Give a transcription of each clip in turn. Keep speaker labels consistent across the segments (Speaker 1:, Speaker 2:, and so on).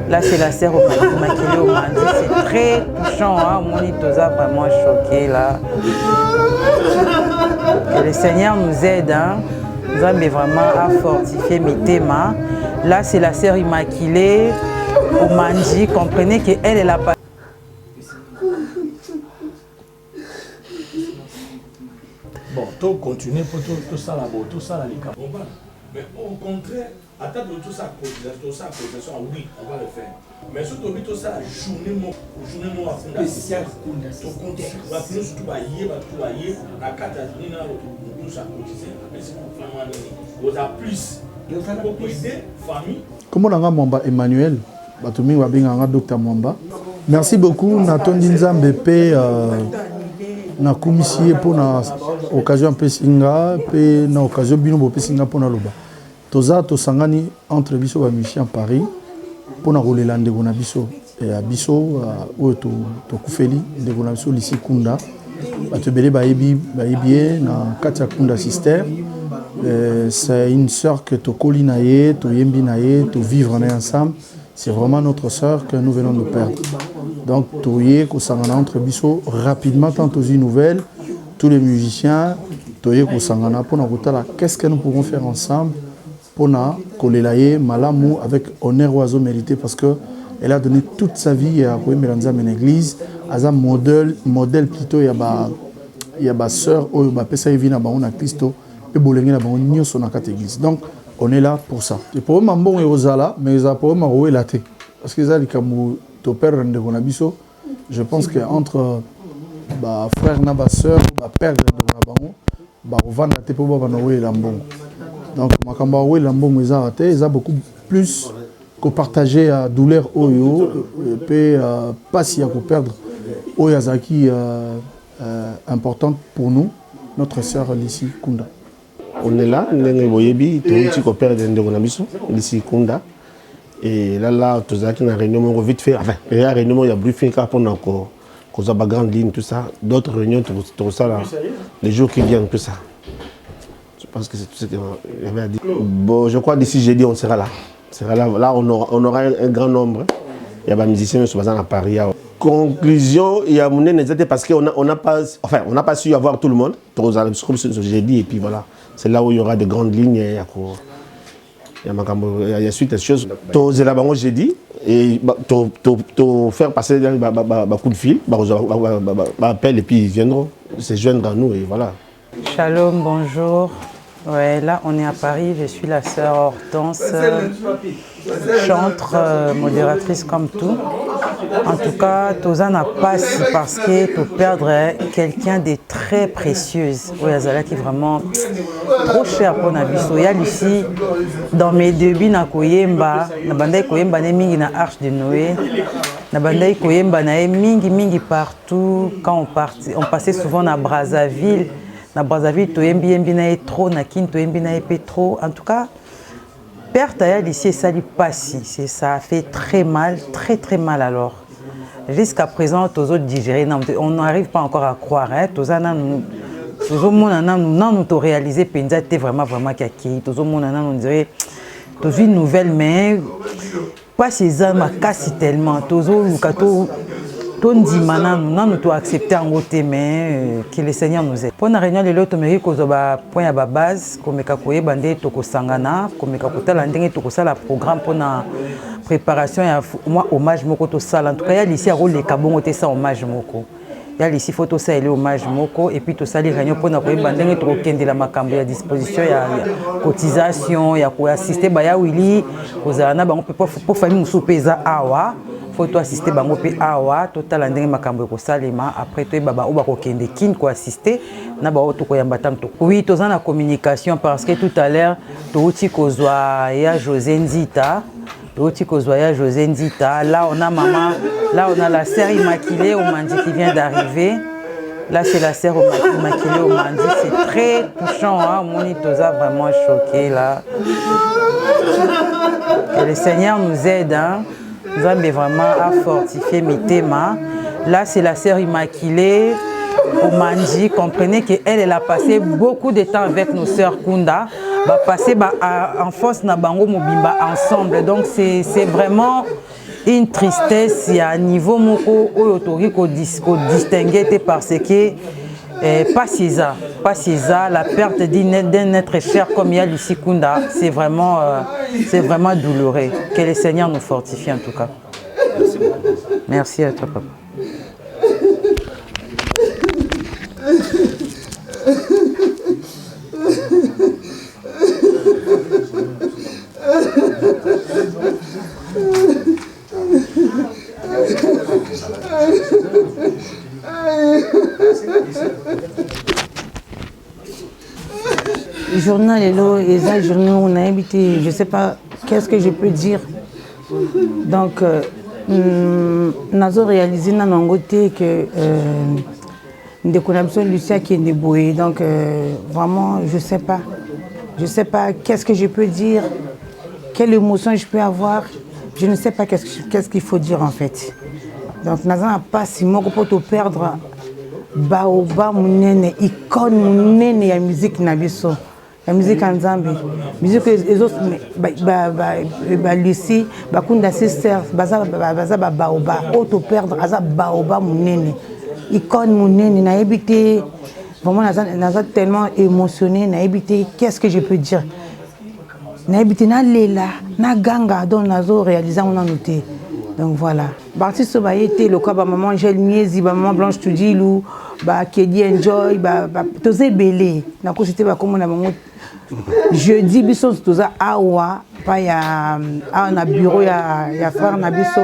Speaker 1: Là, c'est la sœur Immaculée au Mandi. C'est très touchant. Hein? Mon Itoza vraiment choqué là. Que le Seigneur nous aide. Hein? Nous avons vraiment à fortifier mes thèmes. Là, c'est la sœur Immaculée au Mandi. Comprenez qu'elle est la passion.
Speaker 2: Bon, tout continuer pour tout ça là-bas, tout ça là, les cas. Mais au contraire, à table de tout ça, oui, on va le faire. Mais surtout, tout ça, journée moi, spécial, tout continue, surtout, à 4 journées, tout ça, mais c'est vraiment, vous avez plus, pour aider, famille.
Speaker 3: Comment on a Mwamba Emmanuel, Batoumi Wabinga, Dr Mwamba. Merci beaucoup, Nathan Dinzambe BP. Na commissie pour na occasion pesinga pe na occasion bino bo pesinga pour na loba toza to sangani entre biso ba musicien Paris pour na rolela ndeko na biso et biso o to kufeli ndeko na biso lycée Kunda bato belé ba yebi na katia Kunda sister c'est une sœur que to kolina ye to yembi na ye to vivre ensemble, c'est vraiment notre sœur que nous venons de perdre. Donc, Toye, Kosangana entre Bisso, rapidement, tant aux nouvelles, tous les musiciens, Toye, Kosangana, pour nous qu'est-ce que nous pouvons faire ensemble pour nous coller Malamou avec honneur oiseau mérité parce qu'elle a donné toute sa vie à Koué Mélanza en église, à un modèle plutôt, il y a ma sœur, il y a Pessa Evina, il y a Christo, et Bolengé, il y a son église. Donc, on est là pour ça. Le problème est bon et aux ala, mais le problème est laté. Parce que ça, les Kamou. Je pense qu'entre frère et soeur, père de on va donc, ils ont beaucoup plus que partager la douleur et pas si à perdre Oyazaki importante pour nous, notre sœur Lissi Kunda.
Speaker 4: On est là, on est Kunda. Et là, tout ça, qui a réunion vite fait. Enfin, il y a réunion, il y a briefing pour nous, qu'on a une grande ligne, tout ça. D'autres réunions, tout ça, là, les jours qui viennent, tout ça. Je pense que c'est tout ce qu'il y avait à dire. Bon, je crois d'ici jeudi, on sera là. Là, on aura un grand nombre. Il y a des musiciens qui sont à Paris. Conclusion, il y a mon parce qu'on n'a pas su avoir tout le monde. Jeudi, et puis voilà. C'est là où il y aura de grandes lignes. Il y a suite à choses. Tous les abonnés, j'ai dit, et faire passer un coup de fil, appel et puis ils viendront se joindre à nous et voilà.
Speaker 1: Shalom, bonjour. Ouais, là on est à Paris, je suis la sœur Hortense, chantre, modératrice comme tout. En tout cas, Toza n'a pas si parce que tu perdre quelqu'un de très précieuse. Oyazala qui est vraiment trop cher pour Nabiso. Il y a ici, dans mes débuts, na Koyemba, na bandai Koyemba ne mingi na Arche de Noé, na bandai Koyemba na mingi partout. Quand on passait souvent na Brazzaville. Na Brazzaville, Toyembi na trop, na Kin Toyembi na trop. En tout cas, perte ici, ça lui passe. Ça fait très mal alors. Jusqu'à présent, tous autres digérés, on n'arrive pas encore à croire. Tous nous réalisé Penza était vraiment kaki. Tous on dirait tous une nouvelle mais pas ces hommes à casser tellement. Tous nous tout accepter en côté mais que le Seigneur nous aide. Pour la réunion de l'autre mairie kozoba point à base comme kakoye bandé toko sangana comme kakota ndenge toko sala programme pour na préparation ya moi hommage moko to sala en tout cas il y a ici à rôle les kabongo te ça hommage moko. Il y a ici photo ça et hommage moko et puis tout ça les réunions pour na koyeba ndenge toko kende la makambo ya disposition ya cotisation ya ko assister ba ya Willy kozana bango pour famille musopeza awa faut toi assister bango pe awa total ndenge makambo ko salema après toi baba oba ko kende kin ko assister na ba to ko yamba tam to oui toza na communication parce que tout à l'heure to uti kozwa ya José Nzita là on a maman là on a la sœur Immaculée au Mandi qui vient d'arriver. Là c'est la sœur Immaculée au Mandi, c'est très touchant hein, mon itoza vraiment choqué là. Que le Seigneur nous aide hein. Nous avons vraiment à fortifier mes thèmes. Là, c'est la sœur Immaculée au Mandi. Comprenez qu'elle a passé beaucoup de temps avec nos sœurs Kunda. passer en force na bango mobimba ensemble. Donc c'est vraiment une tristesse à niveau moko oyotori ko distinguer parce que pas César, la perte d'un être cher comme il y a Lucie Kunda, c'est vraiment douloureux. Que le Seigneur nous fortifie en tout cas.
Speaker 5: Merci beaucoup.
Speaker 1: Merci à toi, papa.
Speaker 6: Journal hello, et journal on a habité, je sais pas qu'est-ce que je peux dire. Donc nazo réalisé na nangoté que de connexion Lucia qui est débrouillée. Donc vraiment je sais pas qu'est-ce que je peux dire, quelle émotion je peux avoir, je ne sais pas qu'est-ce qu'il faut dire en fait. Donc nazo n'a pas si mon pour te perdre baoba munene icône munene ya musique na biso. La musique en Zambie, musique les autres, Lucie, Bakunda Sisters, Baza Baoba, auto perdre, Aza Baoba Mounene, icône Mounene, n'a habité, vraiment, n'a tellement émotionné, n'a habité, qu'est-ce que je peux dire? N'a habité, n'a Lela, n'a Ganga, dont Nazo réalisé, on a noté. Donc voilà. Bartis Sobayete, le cas, maman Gel Miezi, maman Blanche Tudilou, Kedi Enjoy, Tozé Belé, n'a pas cité, comme on a jeudi biso toza awa pa ya na bureau ya frère na biso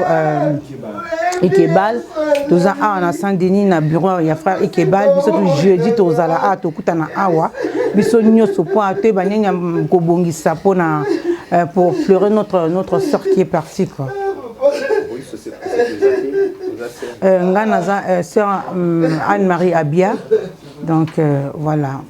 Speaker 6: Ekebal toza awa na Saint-Denis na bureau ya frère Ekebal biso to jeudi toza la to kutana awa biso nyoso po ate banenya ko bongisa pona pour pleurer notre sœur qui est partie quoi.
Speaker 5: Oui, c'est
Speaker 6: Ngana sœur Anne-Marie Abia donc voilà.